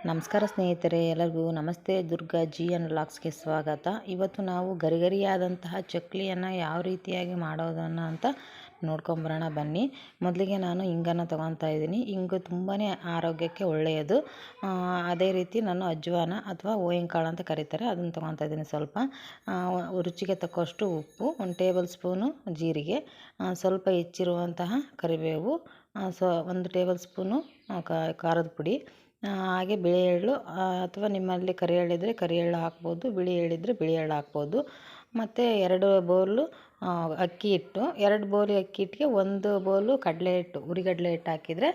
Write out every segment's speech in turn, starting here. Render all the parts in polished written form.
ನಮಸ್ಕಾರ ಸ್ನೇಹಿತರೆ, ಎಲ್ಲರಿಗೂ ನಮಸ್ತೆ. ದುರ್ಗಾ ಜಿ ಎನ್ ವ್ಲಾಗ್ಸ್ಗೆ ಸ್ವಾಗತ. ಇವತ್ತು ನಾವು ಗರಿಗರಿಯಾದಂತಹ ಚಕ್ಲಿಯನ್ನು ಯಾವ ರೀತಿಯಾಗಿ ಮಾಡೋದನ್ನು ಅಂತ ನೋಡ್ಕೊಂಬರೋಣ ಬನ್ನಿ. ಮೊದಲಿಗೆ ನಾನು ಇಂಗನ್ನು ತೊಗೊತಾ ಇದ್ದೀನಿ. ಇಂಗು ತುಂಬಾ ಆರೋಗ್ಯಕ್ಕೆ ಒಳ್ಳೆಯದು. ಅದೇ ರೀತಿ ನಾನು ಅಜ್ವಾನ ಅಥವಾ ಓಯಿನ್ ಕಾಳು ಅಂತ ಕರೀತಾರೆ, ಅದನ್ನು ತೊಗೊತಾ ಇದ್ದೀನಿ. ಸ್ವಲ್ಪ ರುಚಿಗೆ ತಕ್ಕಷ್ಟು ಉಪ್ಪು, 1 ಟೇಬಲ್ ಸ್ಪೂನು ಜೀರಿಗೆ, ಸ್ವಲ್ಪ ಹೆಚ್ಚಿರುವಂತಹ ಕರಿಬೇವು, 1 ಟೇಬಲ್ ಸ್ಪೂನು ಖಾರದ ಪುಡಿ, ಹಾಗೆ ಬಿಳಿ ಎಳ್ಳು ಅಥವಾ ನಿಮ್ಮಲ್ಲಿ ಕರಿ ಎಳ್ಳಿದ್ರೆ ಕರಿ ಎಳ್ಳು ಹಾಕ್ಬೋದು, ಬಿಳಿ ಎಳ್ಳಿದ್ರೆ ಬಿಳಿ ಎಳ್ಳು ಹಾಕ್ಬೋದು. ಮತ್ತು 2 ಬೌಲು ಅಕ್ಕಿ ಹಿಟ್ಟು, 2 ಬೌಲು ಅಕ್ಕಿ ಹಿಟ್ಟಿಗೆ 1 ಬೌಲು ಕಡಲೆ ಹಿಟ್ಟು, ಹುರಿಗಡಲೆ ಹಿಟ್ಟು ಹಾಕಿದರೆ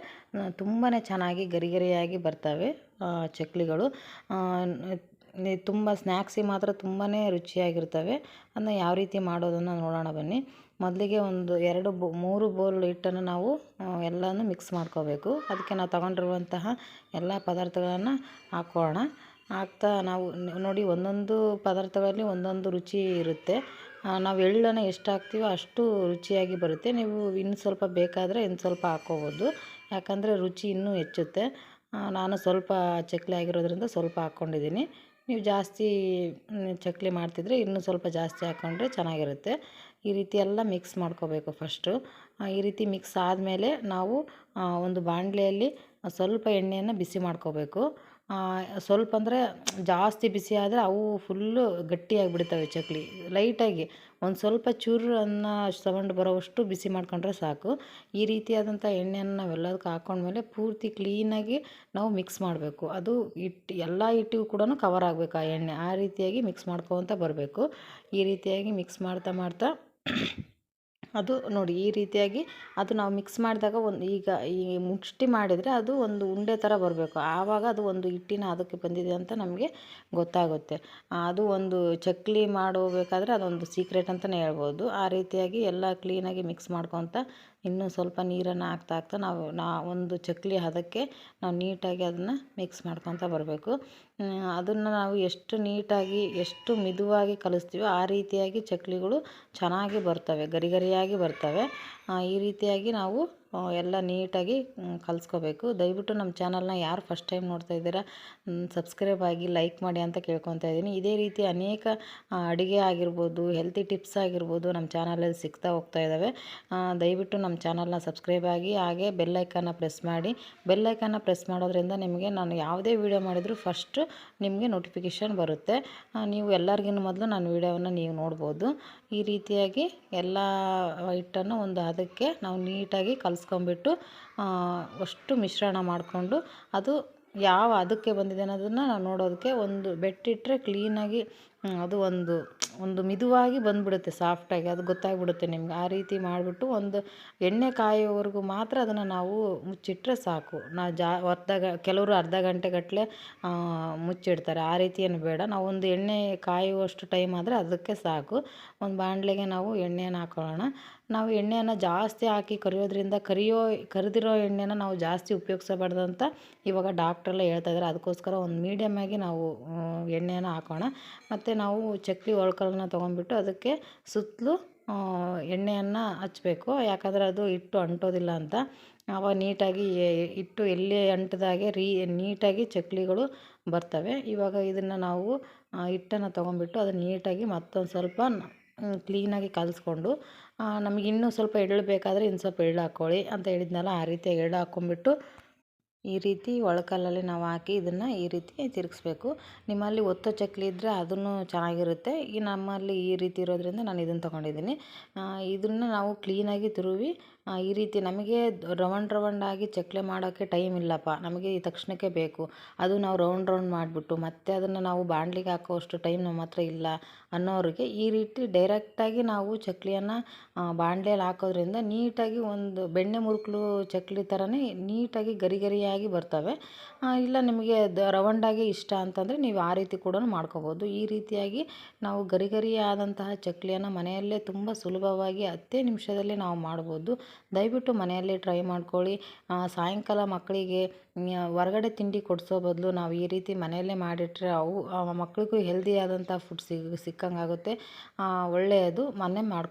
ತುಂಬಾ ಚೆನ್ನಾಗಿ ಗರಿಗರಿಯಾಗಿ ಬರ್ತವೆ ಚಕ್ಲಿಗಳು. ತುಂಬ ಸ್ನ್ಯಾಕ್ಸಿಗೆ ಮಾತ್ರ ತುಂಬಾ ರುಚಿಯಾಗಿರ್ತವೆ. ಅದನ್ನು ಯಾವ ರೀತಿ ಮಾಡೋದನ್ನು ನೋಡೋಣ ಬನ್ನಿ. ಮೊದಲಿಗೆ 3 ಬೌಲ್ ಹಿಟ್ಟನ್ನು ನಾವು ಎಲ್ಲನೂ ಮಿಕ್ಸ್ ಮಾಡ್ಕೋಬೇಕು. ಅದಕ್ಕೆ ನಾವು ತಗೊಂಡಿರುವಂತಹ ಎಲ್ಲ ಪದಾರ್ಥಗಳನ್ನು ಹಾಕೋಣ. ಹಾಕ್ತಾ ನಾವು ನೋಡಿ, ಒಂದೊಂದು ಪದಾರ್ಥಗಳಲ್ಲಿ ಒಂದೊಂದು ರುಚಿ ಇರುತ್ತೆ. ನಾವು ಎಳ್ಳನ್ನು ಎಷ್ಟು ಹಾಕ್ತೀವೋ ಅಷ್ಟು ರುಚಿಯಾಗಿ ಬರುತ್ತೆ. ನೀವು ಇನ್ನು ಸ್ವಲ್ಪ ಬೇಕಾದರೆ ಇನ್ನು ಸ್ವಲ್ಪ ಹಾಕ್ಕೋಬೋದು, ಯಾಕಂದರೆ ರುಚಿ ಇನ್ನೂ ಹೆಚ್ಚುತ್ತೆ. ನಾನು ಸ್ವಲ್ಪ ಚಕ್ಲಿ ಆಗಿರೋದ್ರಿಂದ ಸ್ವಲ್ಪ ಹಾಕ್ಕೊಂಡಿದ್ದೀನಿ. ನೀವು ಜಾಸ್ತಿ ಚಕ್ಲಿ ಮಾಡ್ತಿದ್ರೆ ಇನ್ನೂ ಸ್ವಲ್ಪ ಜಾಸ್ತಿ ಹಾಕ್ಕೊಂಡ್ರೆ ಚೆನ್ನಾಗಿರುತ್ತೆ. ಈ ರೀತಿ ಎಲ್ಲ ಮಿಕ್ಸ್ ಮಾಡ್ಕೋಬೇಕು ಫಸ್ಟು. ಈ ರೀತಿ ಮಿಕ್ಸ್ ಆದಮೇಲೆ ನಾವು ಒಂದು ಬಾಣಲೆಯಲ್ಲಿ ಸ್ವಲ್ಪ ಎಣ್ಣೆಯನ್ನು ಬಿಸಿ ಮಾಡ್ಕೋಬೇಕು. ಸ್ವಲ್ಪ ಅಂದರೆ ಜಾಸ್ತಿ ಬಿಸಿ ಆದರೆ ಅವು ಫುಲ್ಲು ಗಟ್ಟಿಯಾಗಿ ಬಿಡ್ತವೆ ಚಕ್ಲಿ. ಲೈಟಾಗಿ ಒಂದು ಸ್ವಲ್ಪ ಚೂರು ಸೌಂಡ್ ಬರೋವಷ್ಟು ಬಿಸಿ ಮಾಡ್ಕೊಂಡ್ರೆ ಸಾಕು. ಈ ರೀತಿಯಾದಂಥ ಎಣ್ಣೆಯನ್ನು ನಾವೆಲ್ಲದಕ್ಕೆ ಹಾಕ್ಕೊಂಡ್ಮೇಲೆ ಪೂರ್ತಿ ಕ್ಲೀನಾಗಿ ನಾವು ಮಿಕ್ಸ್ ಮಾಡಬೇಕು. ಅದು ಎಲ್ಲ ಹಿಟ್ಟಿಗೂ ಕೂಡ ಕವರ್ ಆಗಬೇಕು ಆ ಎಣ್ಣೆ. ಆ ರೀತಿಯಾಗಿ ಮಿಕ್ಸ್ ಮಾಡ್ಕೊತ ಬರಬೇಕು. ಈ ರೀತಿಯಾಗಿ ಮಿಕ್ಸ್ ಮಾಡ್ತಾ ಅದು ನೋಡಿ, ಈ ರೀತಿಯಾಗಿ ಅದು ನಾವು ಮಿಕ್ಸ್ ಮಾಡಿದಾಗ ಈ ಮುಷ್ಟಿ ಮಾಡಿದರೆ ಅದು ಒಂದು ಉಂಡೆ ಥರ ಬರಬೇಕು. ಆವಾಗ ಅದು ಒಂದು ಹಿಟ್ಟಿನ ಅದಕ್ಕೆ ಬಂದಿದೆ ಅಂತ ನಮಗೆ ಗೊತ್ತಾಗುತ್ತೆ. ಅದು ಒಂದು ಚಕ್ಲಿ ಮಾಡಬೇಕಾದ್ರೆ ಅದೊಂದು ಸೀಕ್ರೆಟ್ ಅಂತಲೇ ಹೇಳ್ಬೋದು. ಆ ರೀತಿಯಾಗಿ ಎಲ್ಲ ಕ್ಲೀನಾಗಿ ಮಿಕ್ಸ್ ಮಾಡ್ಕೊತ ಇನ್ನೂ ಸ್ವಲ್ಪ ನೀರನ್ನು ಹಾಕ್ತಾ ಒಂದು ಚಕ್ಲಿ ಹದಕ್ಕೆ ನಾವು ನೀಟಾಗಿ ಅದನ್ನು ಮಿಕ್ಸ್ ಮಾಡ್ಕೊತ ಬರಬೇಕು. ಅದನ್ನು ನಾವು ಎಷ್ಟು ನೀಟಾಗಿ ಎಷ್ಟು ಮಿದುವಾಗಿ ಕಲಿಸ್ತೀವೋ ಆ ರೀತಿಯಾಗಿ ಚಕ್ಲಿಗಳು ಚೆನ್ನಾಗಿ ಬರ್ತವೆ, ಗರಿಗರಿಯಾಗಿ ಬರ್ತವೆ. ಈ ರೀತಿಯಾಗಿ ನಾವು ಎಲ್ಲ ನೀಟಾಗಿ ಕಲಿಸ್ಕೋಬೇಕು. ದಯವಿಟ್ಟು ನಮ್ಮ ಚಾನಲ್ನ ಯಾರು ಫಸ್ಟ್ ಟೈಮ್ ನೋಡ್ತಾ ಇದ್ದೀರಾ ಸಬ್ಸ್ಕ್ರೈಬ್ ಆಗಿ ಲೈಕ್ ಮಾಡಿ ಅಂತ ಕೇಳ್ಕೊತಾ ಇದ್ದೀನಿ. ಇದೇ ರೀತಿ ಅನೇಕ ಅಡುಗೆ ಆಗಿರ್ಬೋದು, ಹೆಲ್ತಿ ಟಿಪ್ಸ್ ಆಗಿರ್ಬೋದು ನಮ್ಮ ಚಾನಲಲ್ಲಿ ಸಿಗ್ತಾ ಹೋಗ್ತಾ ಇದ್ದಾವೆ. ದಯವಿಟ್ಟು ನಮ್ಮ ಚಾನಲ್ನ ಸಬ್ಸ್ಕ್ರೈಬ್ ಆಗಿ, ಹಾಗೆ ಬೆಲ್ಲೈಕನ್ನ ಪ್ರೆಸ್ ಮಾಡಿ. ಬೆಲ್ಲೈಕನ್ನ ಪ್ರೆಸ್ ಮಾಡೋದ್ರಿಂದ ನಿಮಗೆ ನಾನು ಯಾವುದೇ ವೀಡಿಯೋ ಮಾಡಿದರೂ ಫಸ್ಟು ನಿಮಗೆ ನೋಟಿಫಿಕೇಷನ್ ಬರುತ್ತೆ. ನೀವು ಎಲ್ಲರಿಗಿಂತ ಮೊದಲು ನನ್ನ ವೀಡಿಯೋವನ್ನು ನೀವು ನೋಡ್ಬೋದು. ಈ ರೀತಿಯಾಗಿ ಎಲ್ಲ ಹಿಟ್ಟನ್ನು ಒಂದು ಹದಕ್ಕೆ ನಾವು ನೀಟಾಗಿ ಕಲಿಸ್ಕೊಂಬಿಟ್ಟು ಅಷ್ಟು ಮಿಶ್ರಣ ಮಾಡಿಕೊಂಡು ಅದು ಯಾವ ಹದಕ್ಕೆ ಬಂದಿದೆ ಅನ್ನೋದನ್ನು ನಾವು ನೋಡೋದಕ್ಕೆ ಒಂದು ಬೆಟ್ಟಿಟ್ಟರೆ ಕ್ಲೀನಾಗಿ ಅದು ಒಂದು ಮಿದುವಾಗಿ ಬಂದುಬಿಡುತ್ತೆ, ಸಾಫ್ಟಾಗಿ. ಅದು ಗೊತ್ತಾಗ್ಬಿಡುತ್ತೆ ನಿಮ್ಗೆ. ಆ ರೀತಿ ಮಾಡಿಬಿಟ್ಟು ಒಂದು ಎಣ್ಣೆ ಕಾಯೋವರೆಗೂ ಮಾತ್ರ ಅದನ್ನು ನಾವು ಮುಚ್ಚಿಟ್ರೆ ಸಾಕು. ಕೆಲವರು ಅರ್ಧ ಗಂಟೆಗಟ್ಟಲೆ ಮುಚ್ಚಿಡ್ತಾರೆ. ಆ ರೀತಿ ಏನು ಬೇಡ. ನಾವು ಒಂದು ಎಣ್ಣೆ ಕಾಯುವಷ್ಟು ಟೈಮ್ ಆದರೆ ಅದಕ್ಕೆ ಸಾಕು. ಒಂದು ಬಾಣಲೆಗೆ ನಾವು ಎಣ್ಣೆಯನ್ನು ಹಾಕೊಳ್ಳೋಣ. ನಾವು ಎಣ್ಣೆಯನ್ನು ಜಾಸ್ತಿ ಹಾಕಿ ಕರಿಯೋದ್ರಿಂದ ಕರಿದಿರೋ ಎಣ್ಣೆನ ನಾವು ಜಾಸ್ತಿ ಉಪಯೋಗಿಸಬಾರ್ದು ಅಂತ ಇವಾಗ ಡಾಕ್ಟ್ರೆಲ್ಲ ಹೇಳ್ತಾ ಇದ್ದಾರೆ. ಅದಕ್ಕೋಸ್ಕರ ಒಂದು ಮೀಡಿಯಮ್ಮಾಗಿ ನಾವು ಎಣ್ಣೆಯನ್ನು ಹಾಕೋಣ. ಮತ್ತು ನಾವು ಚಕ್ಲಿ ಒಳ್ಕಲ್ಲನ್ನ ತೊಗೊಂಡ್ಬಿಟ್ಟು ಅದಕ್ಕೆ ಸುತ್ತಲೂ ಎಣ್ಣೆಯನ್ನು ಹಚ್ಚಬೇಕು. ಯಾಕಂದರೆ ಅದು ಹಿಟ್ಟು ಅಂಟೋದಿಲ್ಲ ಅಂತ. ಆವಾಗ ನೀಟಾಗಿ ಹಿಟ್ಟು ಎಲ್ಲಿ ಅಂಟಿದಾಗೆ ನೀಟಾಗಿ ಚಕ್ಲಿಗಳು ಬರ್ತವೆ. ಇವಾಗ ಇದನ್ನು ನಾವು ಹಿಟ್ಟನ್ನು ತೊಗೊಂಡ್ಬಿಟ್ಟು ಅದನ್ನು ನೀಟಾಗಿ ಮತ್ತೊಂದು ಸ್ವಲ್ಪ ಕ್ಲೀನಾಗಿ ಕಲಿಸ್ಕೊಂಡು, ನಮಗೆ ಇನ್ನೂ ಸ್ವಲ್ಪ ಎಳ್ಳು ಬೇಕಾದರೆ ಇನ್ನು ಸ್ವಲ್ಪ ಎಳ್ಳು ಹಾಕ್ಕೊಳ್ಳಿ ಅಂತ ಹೇಳಿದ್ನಲ್ಲ, ಆ ರೀತಿಯಾಗಿ ಎಳ್ಳು ಹಾಕ್ಕೊಂಬಿಟ್ಟು ಈ ರೀತಿ ಒಳಕಲ್ಲಲ್ಲಿ ನಾವು ಹಾಕಿ ಇದನ್ನು ಈ ರೀತಿ ತಿರುಗಿಸ್ಬೇಕು. ನಿಮ್ಮಲ್ಲಿ ಒತ್ತೋ ಚಕ್ಲಿ ಇದ್ದರೆ ಅದನ್ನು ಚೆನ್ನಾಗಿರುತ್ತೆ. ನಮ್ಮಲ್ಲಿ ಈ ರೀತಿ ಇರೋದ್ರಿಂದ ನಾನು ಇದನ್ನು ತೊಗೊಂಡಿದ್ದೀನಿ. ಇದನ್ನು ನಾವು ಕ್ಲೀನಾಗಿ ತುರುವಿ ಈ ರೀತಿ ನಮಗೆ ರೌಂಡಾಗಿ ಚಕ್ಲಿ ಮಾಡೋಕ್ಕೆ ಟೈಮ್ ಇಲ್ಲಪ್ಪ, ನಮಗೆ ಈ ತಕ್ಷಣಕ್ಕೆ ಬೇಕು, ಅದು ನಾವು ರೌಂಡ್ ಮಾಡಿಬಿಟ್ಟು ಮತ್ತೆ ಅದನ್ನು ನಾವು ಬಾಣಲಿಗೆ ಹಾಕೋವಷ್ಟು ಟೈಮ್ ನಮ್ಮ ಹತ್ರ ಇಲ್ಲ ಅನ್ನೋರಿಗೆ ಈ ರೀತಿ ಡೈರೆಕ್ಟಾಗಿ ನಾವು ಚಕ್ಲಿಯನ್ನು ಬಾಣಲೆಯಲ್ಲಿ ಹಾಕೋದ್ರಿಂದ ನೀಟಾಗಿ ಒಂದು ಬೆಣ್ಣೆ ಮುರುಕಲು ಚಕ್ಲಿ ಥರನೇ ನೀಟಾಗಿ ಗರಿಗರಿಯಾಗಿ ಬರ್ತವೆ. ಇಲ್ಲ ನಿಮಗೆ ರೌಂಡಾಗಿ ಇಷ್ಟ ಅಂತಂದರೆ ನೀವು ಆ ರೀತಿ ಕೂಡ ಮಾಡ್ಕೋಬೋದು. ಈ ರೀತಿಯಾಗಿ ನಾವು ಗರಿಗರಿಯಾದಂತಹ ಚಕ್ಲಿಯನ್ನು ಮನೆಯಲ್ಲೇ ತುಂಬ ಸುಲಭವಾಗಿ 10 ನಿಮಿಷದಲ್ಲಿ ನಾವು ಮಾಡ್ಬೋದು. ದಯವಿಟ್ಟು ಮನೆಯಲ್ಲೇ ಟ್ರೈ ಮಾಡ್ಕೊಳ್ಳಿ. ಸಾಯಂಕಾಲ ಮಕ್ಕಳಿಗೆ ಹೊರಗಡೆ ತಿಂಡಿ ಕೊಡಿಸೋ ಬದಲು ನಾವು ಈ ರೀತಿ ಮನೆಯಲ್ಲೇ ಮಾಡಿಟ್ರೆ ಅವು ಮಕ್ಕಳಿಗೂ ಹೆಲ್ದಿಯಾದಂಥ ಫುಡ್ ಸಿಕ್ಕಂಗಾಗುತ್ತೆ. ಒಳ್ಳೆಯದು. ಮನೆ ಮಾಡ್ಕೊ